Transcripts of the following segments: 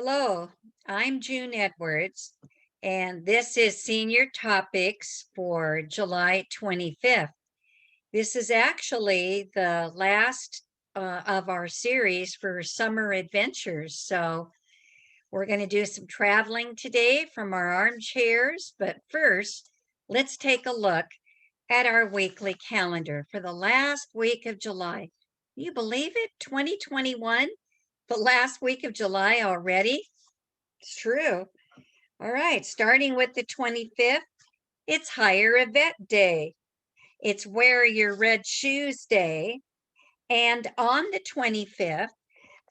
Hello, I'm June Edwards, and this is Senior Topics for July 25th. This is actually the last of our series for summer adventures. So, we're going to do some traveling today from our armchairs. But first, let's take a look at our weekly calendar for the last week of July. Can you believe it? 2021, the last week of July already? It's true. All right, starting with the 25th, it's Hire a Vet Day. It's Wear Your Red Shoes Day. And on the 25th,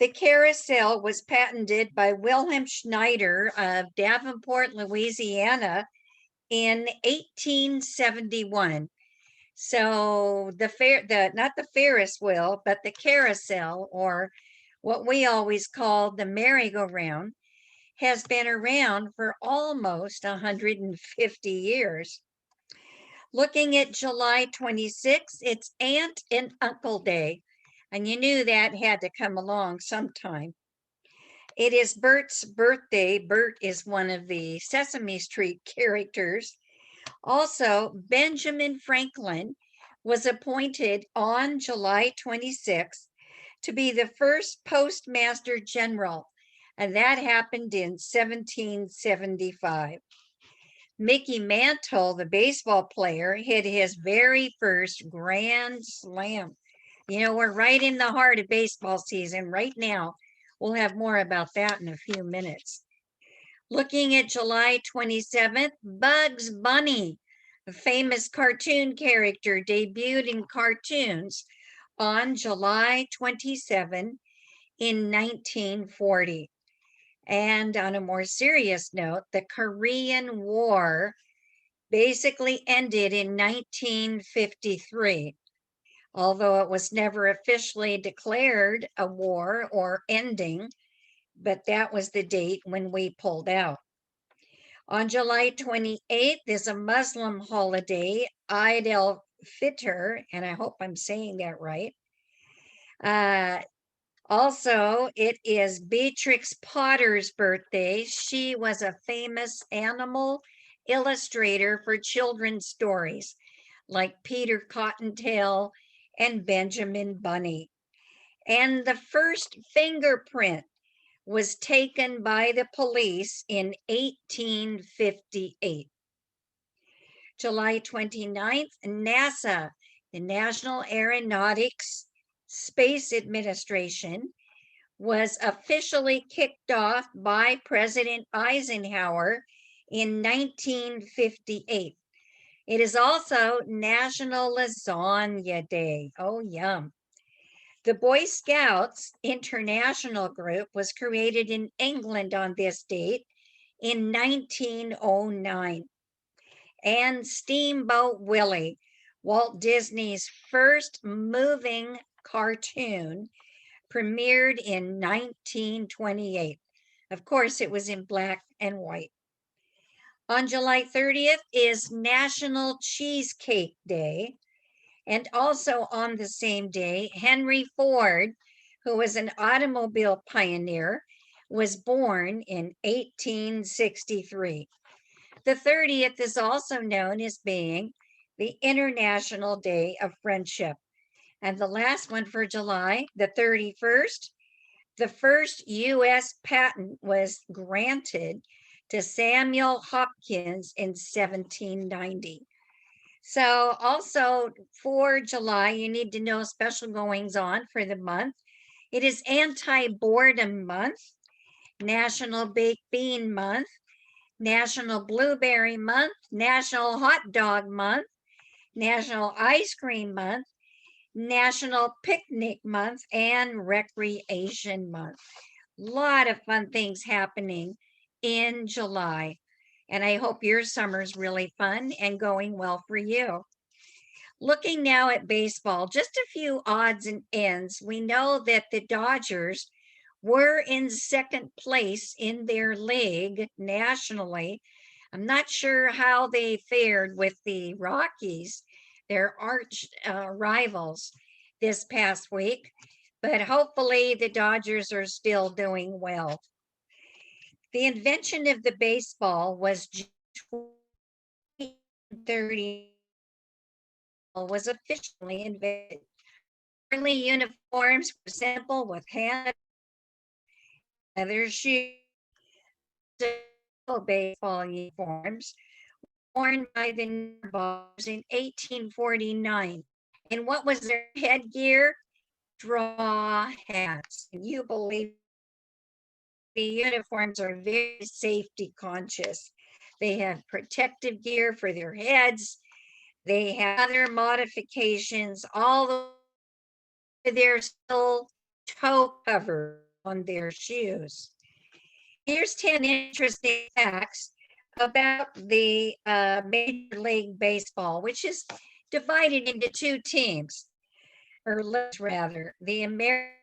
the carousel was patented by Wilhelm Schneider of Davenport, Louisiana in 1871. So the not the Ferris wheel, but the carousel, or what we always call the merry-go-round, has been around for almost 150 years. Looking at July 26th, it's Aunt and Uncle Day, and you knew that had to come along sometime. It is Bert's birthday. Bert is one of the Sesame Street characters. Also, Benjamin Franklin was appointed on July 26th to be the first postmaster general, and that happened in 1775. Mickey Mantle, the baseball player, hit his very first grand slam. You know, we're right in the heart of baseball season right now. We'll have more about that in a few minutes. Looking at July 27th, Bugs Bunny, a famous cartoon character, debuted in cartoons on July 27 in 1940. And on a more serious note, the Korean War basically ended in 1953, although it was never officially declared a war or ending, but that was the date when we pulled out. On July 28th is a Muslim holiday, Eid al-Fitr, and I hope I'm saying that right. Uh, Also, it is Beatrix Potter's birthday. She was a famous animal illustrator for children's stories like Peter Cottontail and Benjamin Bunny. And the first fingerprint was taken by the police in 1858. July 29th, NASA, the National Aeronautics Space Administration, was officially kicked off by President Eisenhower in 1958. It is also National Lasagna Day. Oh, yum. The Boy Scouts International Group was created in England on this date in 1909. And Steamboat Willie, Walt Disney's first moving cartoon, premiered in 1928. Of course, it was in black and white. On July 30th is National Cheesecake Day. And also on the same day, Henry Ford, who was an automobile pioneer, was born in 1863. The 30th is also known as being the International Day of Friendship. And the last one for July, the 31st, the first US patent was granted to Samuel Hopkins in 1790. So, also for July, you need to know special goings on for the month. It is Anti Boredom Month, National Baked Bean Month, National Blueberry Month, National Hot Dog Month, National Ice Cream Month, National Picnic Month, and Recreation Month. A lot of fun things happening in July. And I hope your summer's really fun and going well for you. Looking now at baseball, just a few odds and ends. We know that the Dodgers were in second place in their league nationally. I'm not sure how they fared with the Rockies, their arch rivals, this past week, but hopefully the Dodgers are still doing well. The invention of the baseball was June 30 was officially invented. Early uniforms were simple with hand leather shoes. Baseball uniforms worn by the Nerballers in 1849. And what was their headgear? Straw hats. Can you believe the uniforms are very safety conscious? They have protective gear for their heads. They have other modifications, all their still toe cover on their shoes. Here's 10 interesting facts about the Major League Baseball, which is divided into two teams, or leagues rather. The American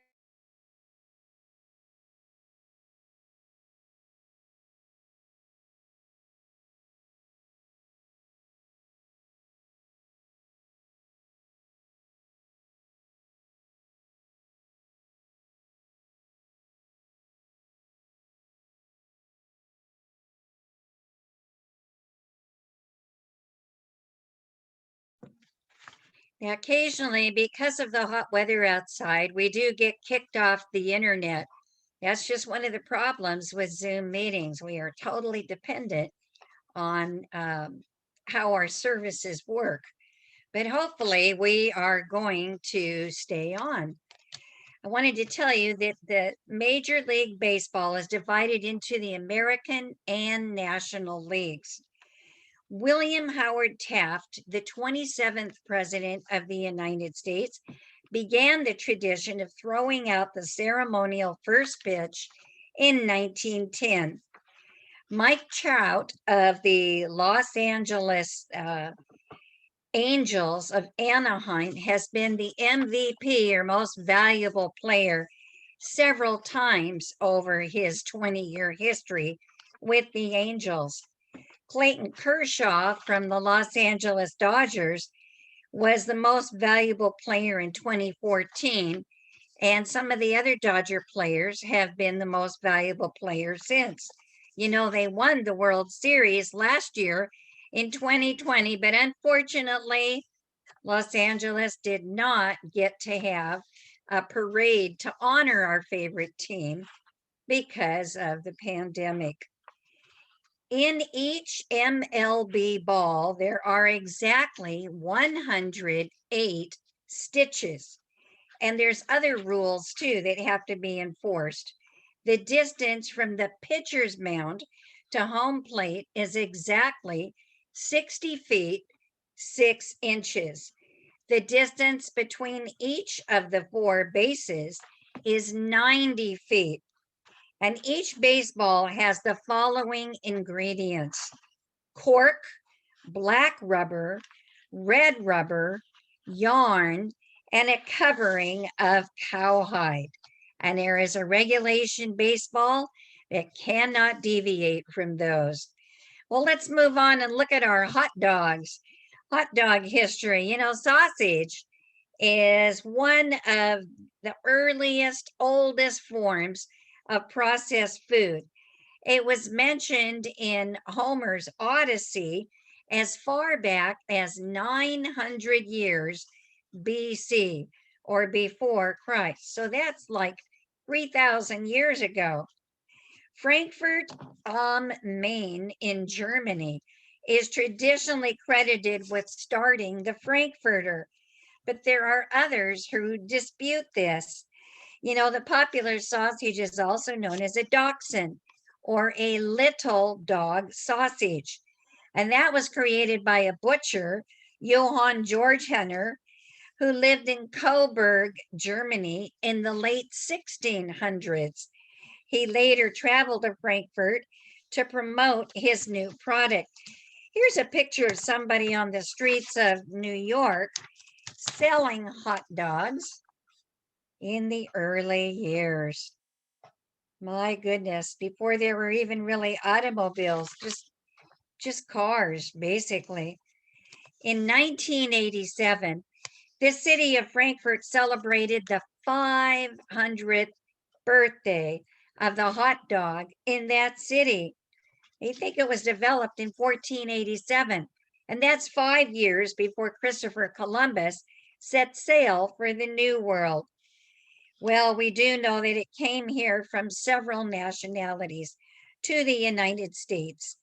Now, occasionally, because of the hot weather outside, we do get kicked off the internet. That's just one of the problems with Zoom meetings. We are totally dependent on how our services work. But hopefully, we are going to stay on. I wanted to tell you that the Major League Baseball is divided into the American and National Leagues. William Howard Taft, the 27th President of the United States, began the tradition of throwing out the ceremonial first pitch in 1910. Mike Trout of the Los Angeles Angels of Anaheim has been the MVP, or most valuable player, several times over his 20-year history with the Angels. Clayton Kershaw from the Los Angeles Dodgers was the most valuable player in 2014, and some of the other Dodger players have been the most valuable players since. You know, they won the World Series last year in 2020, but unfortunately, Los Angeles did not get to have a parade to honor our favorite team because of the pandemic. In each MLB ball, there are exactly 108 stitches. And there's other rules too that have to be enforced. The distance from the pitcher's mound to home plate is exactly 60 feet, 6 inches. The distance between each of the 4 bases is 90 feet. And each baseball has the following ingredients: cork, black rubber, red rubber, yarn, and a covering of cowhide. And there is a regulation baseball that cannot deviate from those. Well, let's move on and look at our hot dogs. Hot dog history. You know, sausage is one of the earliest, oldest forms of processed food. It was mentioned in Homer's Odyssey as far back as 900 years BC, or before Christ. So that's like 3,000 years ago. Frankfurt am Main in Germany is traditionally credited with starting the Frankfurter, but there are others who dispute this. You know, the popular sausage is also known as a dachshund, or a little dog sausage. And that was created by a butcher, Johann Georg Henner, who lived in Coburg, Germany in the late 1600s. He later traveled to Frankfurt to promote his new product. Here's a picture of somebody on the streets of New York selling hot dogs in the early years. My goodness, before there were even really automobiles, just cars, basically. In 1987, the city of Frankfurt celebrated the 500th birthday of the hot dog in that city. They think it was developed in 1487, and that's 5 years before Christopher Columbus set sail for the New World. Well, we do know that it came here from several nationalities to the United States.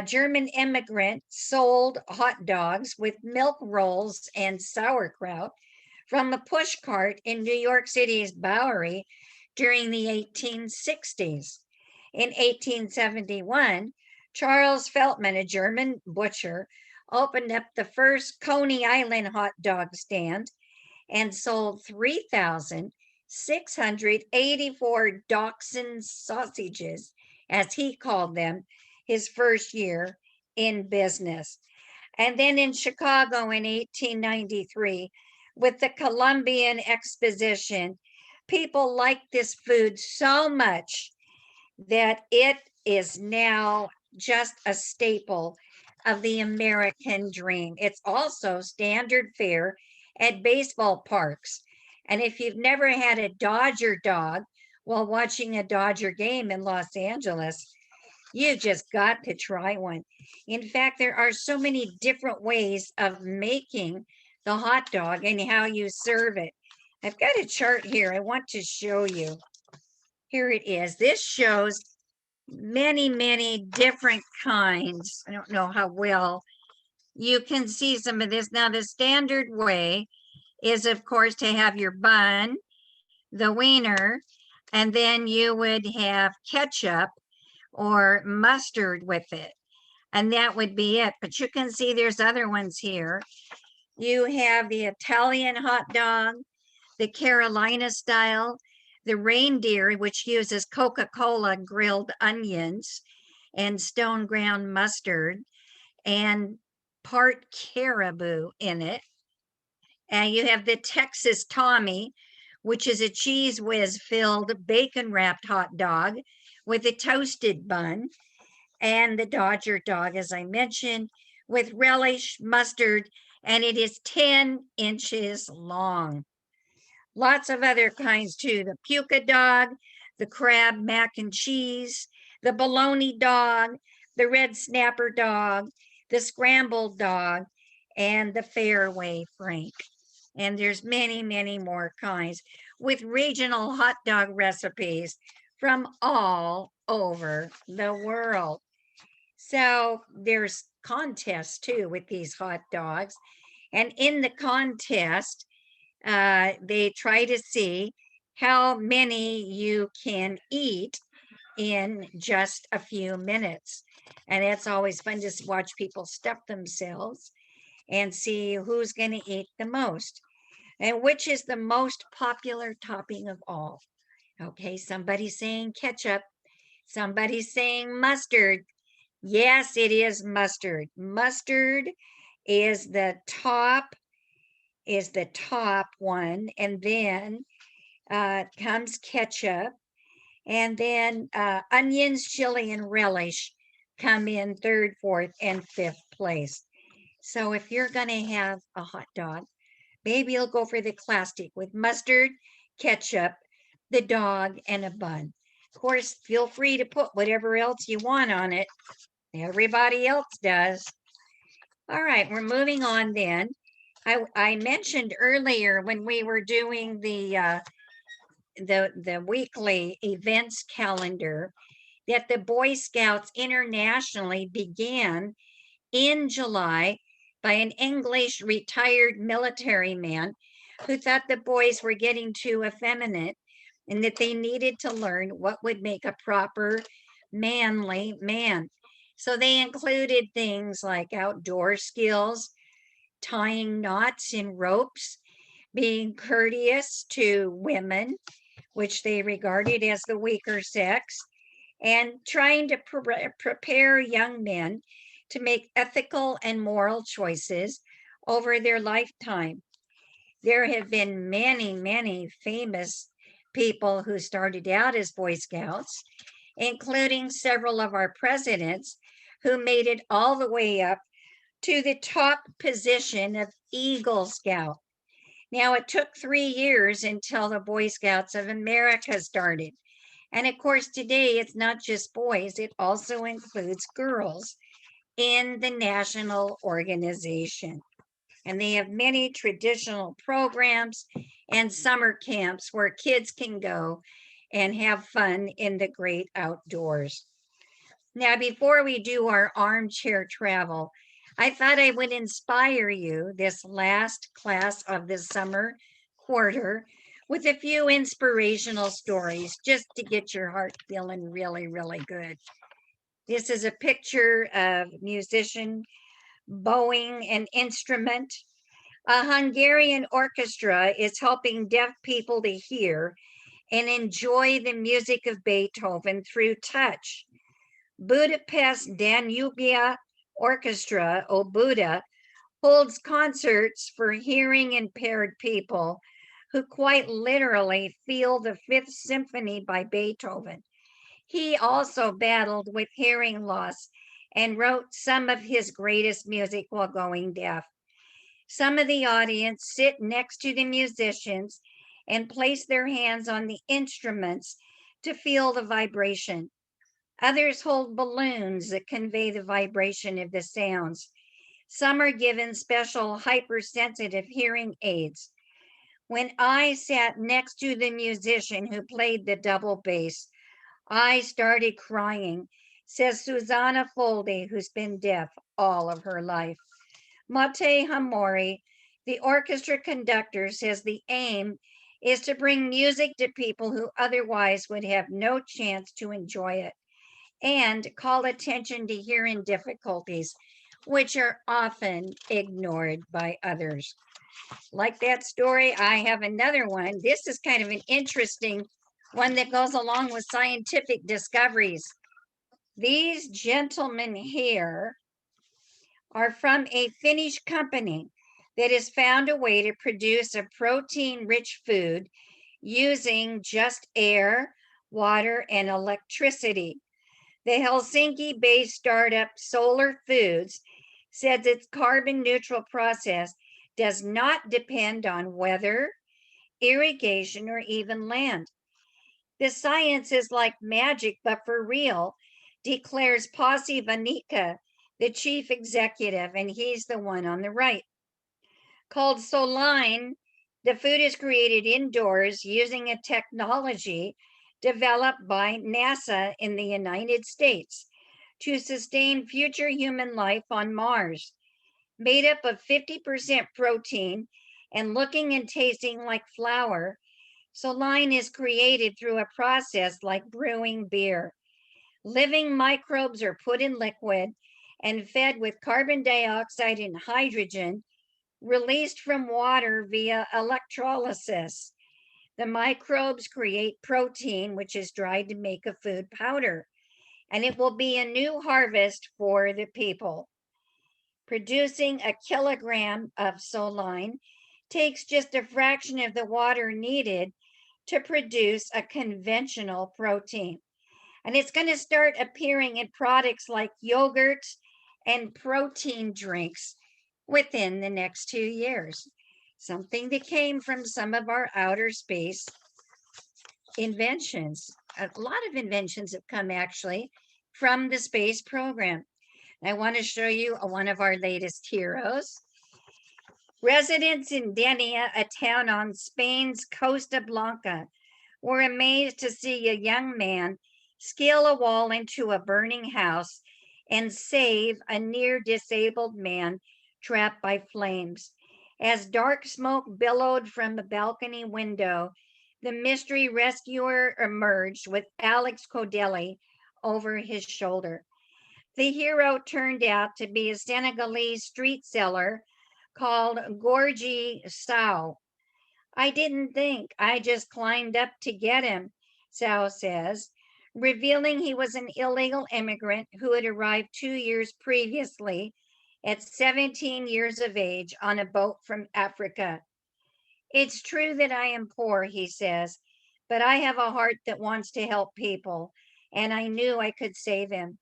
German immigrants sold hot dogs with milk rolls and sauerkraut from a push cart in New York City's Bowery during the 1860s. In 1871, Charles Feltman, a German butcher, opened up the first Coney Island hot dog stand and sold 3,684 Dachshund sausages, as he called them, his first year in business. And then in Chicago in 1893, with the Columbian Exposition, people liked this food so much that it is now just a staple of the American dream. It's also standard fare at baseball parks. And if you've never had a Dodger dog while watching a Dodger game in Los Angeles, you just got to try one. In fact, there are so many different ways of making the hot dog and how you serve it. I've got a chart here I want to show you. Here it is. This shows many, many different kinds. I don't know how well you can see some of this. Now, the standard way is, of course, to have your bun, the wiener, and then you would have ketchup or mustard with it. And that would be it. But you can see there's other ones here. You have the Italian hot dog, the Carolina style, the reindeer, which uses Coca-Cola grilled onions and stone ground mustard and part caribou in it. And you have the Texas Tommy, which is a Cheez Whiz filled bacon wrapped hot dog with a toasted bun, and the Dodger dog, as I mentioned, with relish, mustard, and it is 10 inches long. Lots of other kinds too. The puka dog, the crab mac and cheese, the bologna dog, the red snapper dog, the scrambled dog, and the fairway frank. And there's many, many more kinds with regional hot dog recipes from all over the world. So there's contests too with these hot dogs. And in the contest, they try to see how many you can eat in just a few minutes. And it's always fun to watch people stuff themselves and see who's going to eat the most and which is the most popular topping of all. Okay, somebody's saying ketchup, somebody's saying mustard. Yes, it is mustard. Mustard is the top one, and then comes ketchup, and then onions, chili, and relish come in third, fourth, and fifth place. So if you're going to have a hot dog, maybe you'll go for the classic with mustard, ketchup, the dog, and a bun. Of course, feel free to put whatever else you want on it. Everybody else does. All right, we're moving on then. I mentioned earlier when we were doing the weekly events calendar that the Boy Scouts internationally began in July by an English retired military man who thought the boys were getting too effeminate and that they needed to learn what would make a proper manly man. So they included things like outdoor skills, tying knots in ropes, being courteous to women, which they regarded as the weaker sex, and trying to prepare young men to make ethical and moral choices over their lifetime. There have been many, many famous people who started out as Boy Scouts, including several of our presidents who made it all the way up to the top position of Eagle Scout. Now, it took 3 years until the Boy Scouts of America started. And of course, today it's not just boys, it also includes girls in the national organization. And they have many traditional programs and summer camps where kids can go and have fun in the great outdoors. Now, before we do our armchair travel, I thought I would inspire you this last class of the summer quarter with a few inspirational stories just to get your heart feeling really, really good. This is a picture of musician bowing an instrument. A Hungarian orchestra is helping deaf people to hear and enjoy the music of Beethoven through touch. Budapest Danubia Orchestra, Obuda, holds concerts for hearing impaired people who quite literally feel the Fifth Symphony by Beethoven. He also battled with hearing loss and wrote some of his greatest music while going deaf. Some of the audience sit next to the musicians and place their hands on the instruments to feel the vibration. Others hold balloons that convey the vibration of the sounds. Some are given special hypersensitive hearing aids. When I sat next to the musician who played the double bass, I started crying, says Susanna Foldy, who's been deaf all of her life. Mate Hamori, the orchestra conductor, says the aim is to bring music to people who otherwise would have no chance to enjoy it and call attention to hearing difficulties, which are often ignored by others. Like that story, I have another one. This is kind of an interesting one that goes along with scientific discoveries. These gentlemen here are from a Finnish company that has found a way to produce a protein rich food using just air, water, and electricity. The Helsinki based startup Solar Foods says its carbon neutral process does not depend on weather, irrigation, or even land. The science is like magic, but for real, declares Pasi Vanika, the chief executive, and he's the one on the right. Called Soline, the food is created indoors using a technology developed by NASA in the United States to sustain future human life on Mars. Made up of 50% protein and looking and tasting like flour, Soline is created through a process like brewing beer. Living microbes are put in liquid and fed with carbon dioxide and hydrogen released from water via electrolysis. The microbes create protein, which is dried to make a food powder, and it will be a new harvest for the people. Producing a kilogram of Soline takes just a fraction of the water needed to produce a conventional protein. And it's going to start appearing in products like yogurts and protein drinks within the next 2 years. Something that came from some of our outer space inventions. A lot of inventions have come actually from the space program. I want to show you one of our latest heroes. Residents in Denia, a town on Spain's Costa Blanca, were amazed to see a young man scale a wall into a burning house and save a near disabled man trapped by flames. As dark smoke billowed from the balcony window, the mystery rescuer emerged with Alex Codelli over his shoulder. The hero turned out to be a Senegalese street seller called Gorgi Sao. I didn't think, I just climbed up to get him, Sao says, revealing he was an illegal immigrant who had arrived 2 years previously at 17 years of age on a boat from Africa. It's true that I am poor, he says, but I have a heart that wants to help people, and I knew I could save him.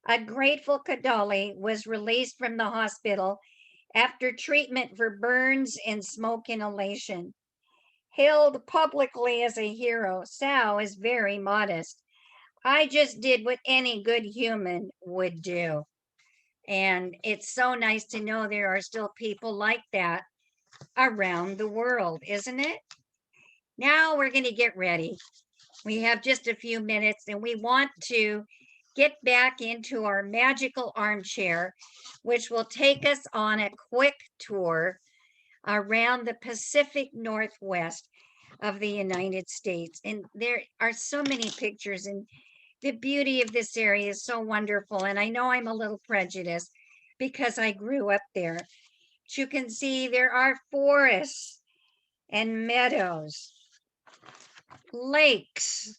A grateful Kadali was released from the hospital after treatment for burns and smoke inhalation. hailed publicly as a hero. Sal is very modest. I just did what any good human would do. And it's so nice to know there are still people like that around the world, isn't it? Now we're going to get ready. We have just a few minutes and we want to get back into our magical armchair, which will take us on a quick tour around the Pacific Northwest of the United States. And there are so many pictures, and the beauty of this area is so wonderful. And I know I'm a little prejudiced because I grew up there. But you can see there are forests and meadows, lakes,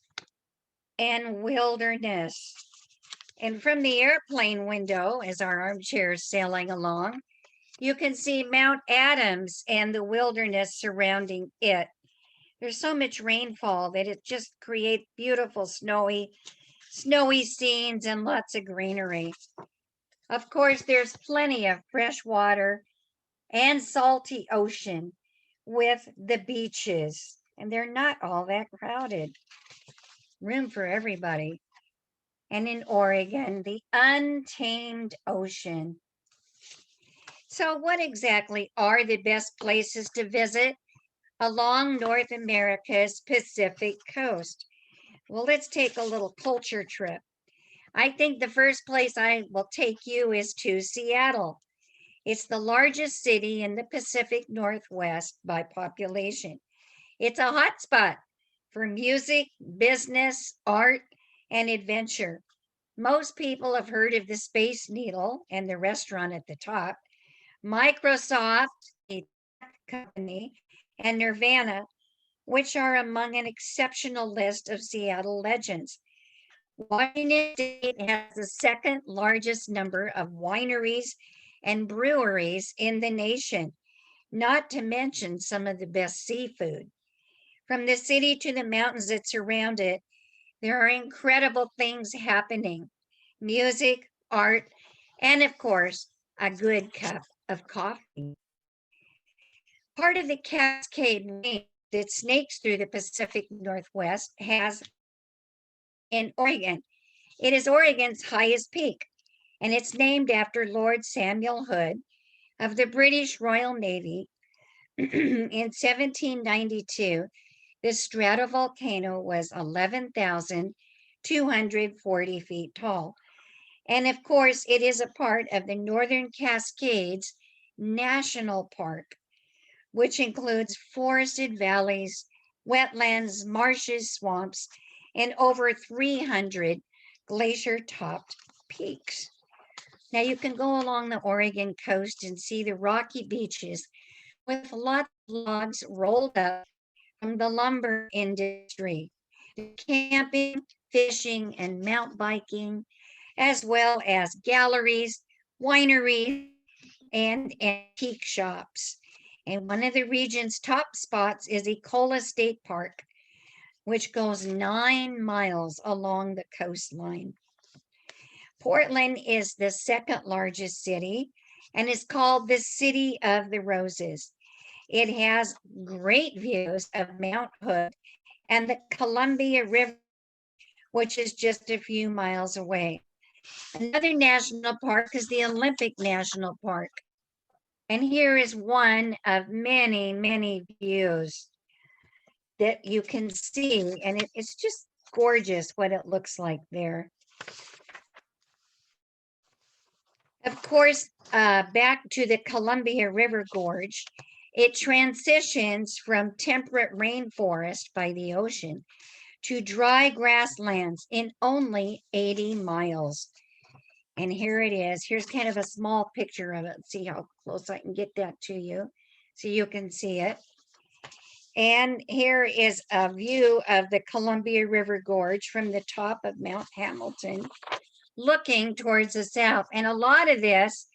and wilderness. And from the airplane window, as our armchair is sailing along, you can see Mount Adams and the wilderness surrounding it. There's so much rainfall that it just creates beautiful snowy scenes and lots of greenery. Of course, there's plenty of fresh water and salty ocean with the beaches, and they're not all that crowded. Room for everybody. And in Oregon, the untamed ocean. So, what exactly are the best places to visit along North America's Pacific coast? Well, let's take a little culture trip. I think the first place I will take you is to Seattle. It's the largest city in the Pacific Northwest by population. It's a hotspot for music, business, art, and adventure. Most people have heard of the Space Needle and the restaurant at the top. Microsoft, a tech company, and Nirvana, which are among an exceptional list of Seattle legends. Washington State has the second largest number of wineries and breweries in the nation, not to mention some of the best seafood. From the city to the mountains that surround it, there are incredible things happening: music, art, and of course, a good cup of coffee. Part of the Cascade Range that snakes through the Pacific Northwest has in Oregon. It is Oregon's highest peak, and it's named after Lord Samuel Hood of the British Royal Navy. In 1792, the stratovolcano was 11,240 feet tall. And of course, it is a part of the Northern Cascades National Park, which includes forested valleys, wetlands, marshes, swamps, and over 300 glacier-topped peaks. Now you can go along the Oregon coast and see the rocky beaches with lots of logs rolled up from the lumber industry, camping, fishing, and mountain biking, as well as galleries, wineries, and antique shops. And one of the region's top spots is Ecola State Park, which goes 9 miles along the coastline. Portland is the second largest city and is called the City of the Roses. It has great views of Mount Hood and the Columbia River, which is just a few miles away. Another national park is the Olympic National Park. And here is one of many, many views that you can see. And it's just gorgeous what it looks like there. Of course, back to the Columbia River Gorge, it transitions from temperate rainforest by the ocean to dry grasslands in only 80 miles. And here it is. Here's kind of a small picture of it. See how close I can get that to you so you can see it. And here is a view of the Columbia River Gorge from the top of Mount Hamilton, looking towards the south. And a lot of this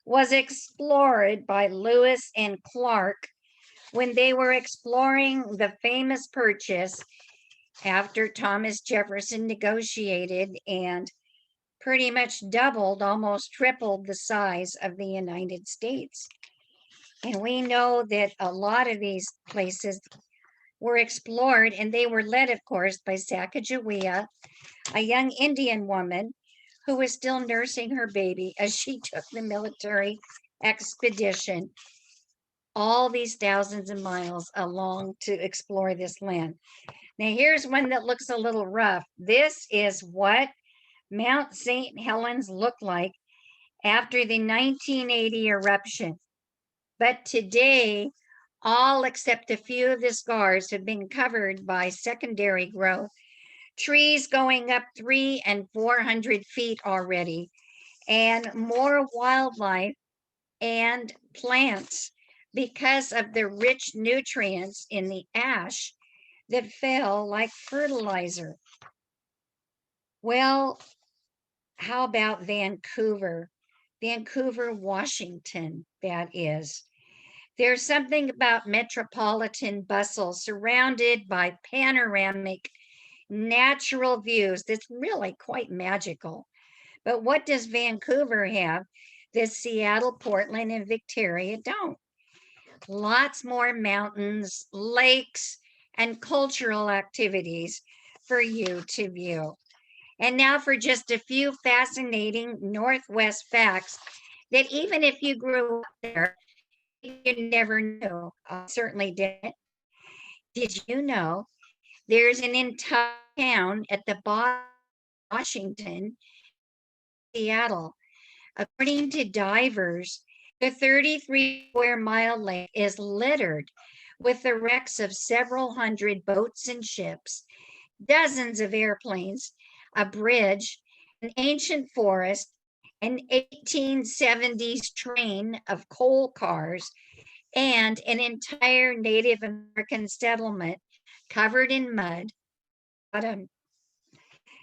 was explored by Lewis and Clark when they were exploring the famous purchase after Thomas Jefferson negotiated and pretty much doubled, almost tripled the size of the United States. And we know that a lot of these places were explored, and they were led, of course, by Sacagawea, a young Indian woman who was still nursing her baby as she took the military expedition all these thousands of miles along to explore this land. Now, here's one that looks a little rough. This is what Mount St. Helens looked like after the 1980 eruption. But today, all except a few of the scars have been covered by secondary growth, trees going up 300 and 400 feet already, and more wildlife and plants because of the rich nutrients in the ash that fell like fertilizer. Well, how about Vancouver? Vancouver, Washington, that is. There's something about metropolitan bustle surrounded by panoramic natural views that's really quite magical. But what does Vancouver have that Seattle, Portland, and Victoria don't? Lots more mountains, lakes, and cultural activities for you to view. And now for just a few fascinating Northwest facts that even if you grew up there, you never knew. I certainly didn't. Did you know there's an entire town at the bottom of Washington, Seattle? According to divers, the 33 square mile lake is littered with the wrecks of several hundred boats and ships, dozens of airplanes, a bridge, an ancient forest, an 1870s train of coal cars, and an entire Native American settlement covered in mud.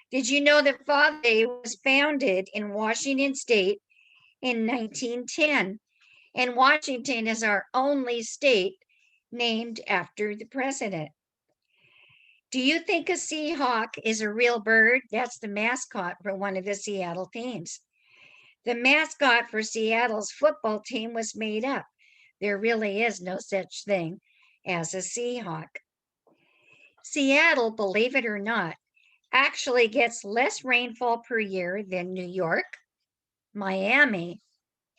Did you know that Father's Day was founded in Washington State in 1910? And Washington is our only state named after the president. Do you think a Seahawk is a real bird? That's the mascot for one of the Seattle teams. The mascot for Seattle's football team was made up. There really is no such thing as a Seahawk. Seattle, believe it or not, actually gets less rainfall per year than New York, Miami,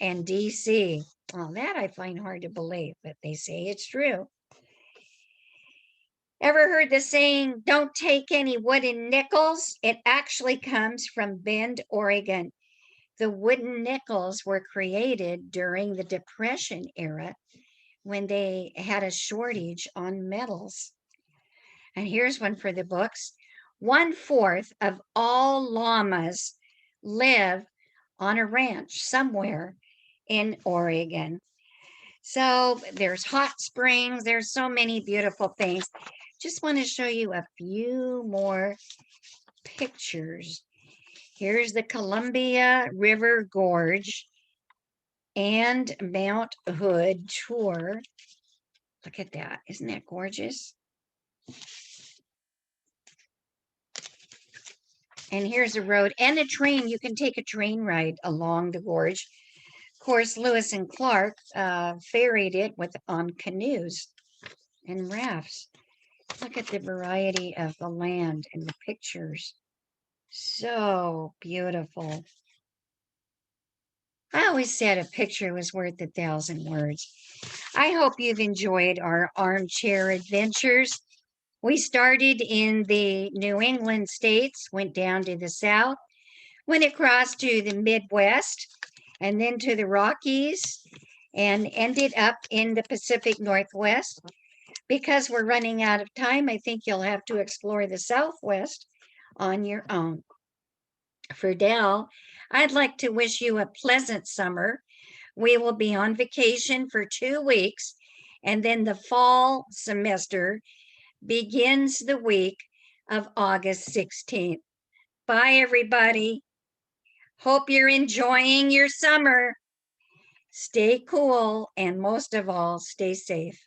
and DC. Well, that I find hard to believe, but they say it's true. Ever heard the saying, don't take any wooden nickels? It actually comes from Bend, Oregon. The wooden nickels were created during the Depression era when they had a shortage on metals. And here's one for the books. 1/4 of all llamas live on a ranch somewhere in Oregon. So there's hot springs, there's so many beautiful things. Just want to show you a few more pictures. Here's the Columbia River Gorge and Mount Hood tour. Look at that. Isn't that gorgeous? And here's a road and a train. You can take a train ride along the gorge. Of course, Lewis and Clark ferried it on canoes and rafts. Look at the variety of the land and the pictures. So beautiful. I always said a picture was worth 1,000 words. I hope you've enjoyed our armchair adventures. We started in the New England states, went down to the south, went across to the Midwest, and then to the Rockies, and ended up in the Pacific Northwest. Because we're running out of time, I think you'll have to explore the Southwest on your own. For now, I'd like to wish you a pleasant summer. We will be on vacation for 2 weeks, and then the fall semester begins the week of August 16th. Bye, everybody. Hope you're enjoying your summer. Stay cool, and most of all, stay safe.